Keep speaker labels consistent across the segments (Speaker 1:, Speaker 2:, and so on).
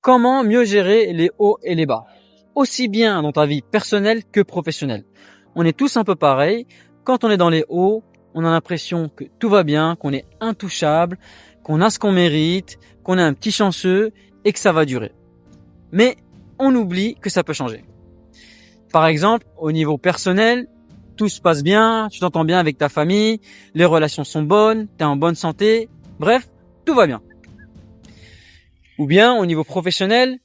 Speaker 1: Comment mieux gérer les hauts et les bas? Aussi bien dans ta vie personnelle que professionnelle. On est tous un peu pareils. Quand on est dans les hauts, on a l'impression que tout va bien, qu'on est intouchable, qu'on a ce qu'on mérite, qu'on est un petit chanceux et que ça va durer. Mais on oublie que ça peut changer. Par exemple, au niveau personnel, tout se passe bien, tu t'entends bien avec ta famille, les relations sont bonnes, tu es en bonne santé, bref, tout va bien. Ou bien au niveau professionnel,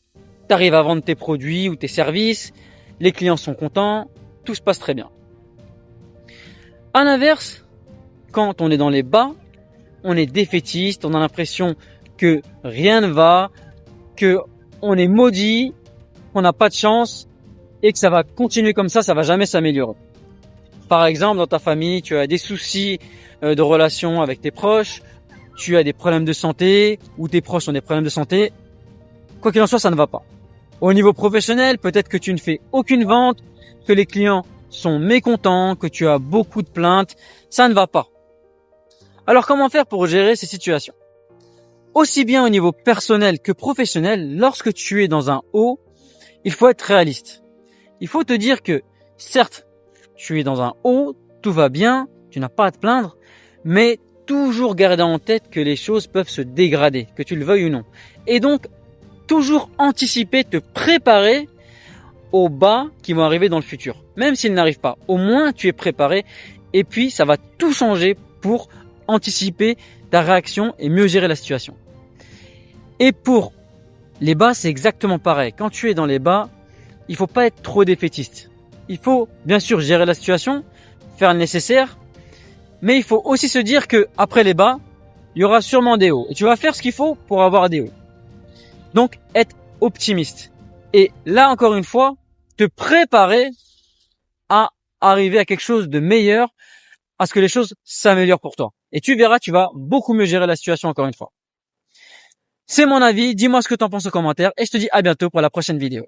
Speaker 1: tu arrives à vendre tes produits ou tes services, les clients sont contents, tout se passe très bien. À l'inverse, quand on est dans les bas, on est défaitiste, on a l'impression que rien ne va, que on est maudit, qu'on n'a pas de chance et que ça va continuer comme ça va jamais s'améliorer. Par exemple, dans ta famille, tu as des soucis de relation avec tes proches, tu as des problèmes de santé ou tes proches ont des problèmes de santé. Quoi qu'il en soit, ça ne va pas. Au niveau professionnel, peut-être que tu ne fais aucune vente, que les clients sont mécontents, que tu as beaucoup de plaintes, ça ne va pas. Alors comment faire pour gérer ces situations? Aussi bien au niveau personnel que professionnel, lorsque tu es dans un haut, il faut être réaliste. Il faut te dire que, certes, tu es dans un haut, tout va bien, tu n'as pas à te plaindre, mais toujours garder en tête que les choses peuvent se dégrader, que tu le veuilles ou non. Et donc, toujours anticiper, te préparer aux bas qui vont arriver dans le futur. Même s'ils n'arrivent pas, au moins tu es préparé et puis ça va tout changer pour anticiper ta réaction et mieux gérer la situation. Et pour les bas, c'est exactement pareil. Quand tu es dans les bas, il faut pas être trop défaitiste. Il faut bien sûr gérer la situation, faire le nécessaire, mais il faut aussi se dire que après les bas, il y aura sûrement des hauts et tu vas faire ce qu'il faut pour avoir des hauts. Donc, être optimiste. Et là, encore une fois, te préparer à arriver à quelque chose de meilleur, à ce que les choses s'améliorent pour toi. Et tu verras, tu vas beaucoup mieux gérer la situation encore une fois. C'est mon avis, dis-moi ce que tu en penses en commentaire et je te dis à bientôt pour la prochaine vidéo.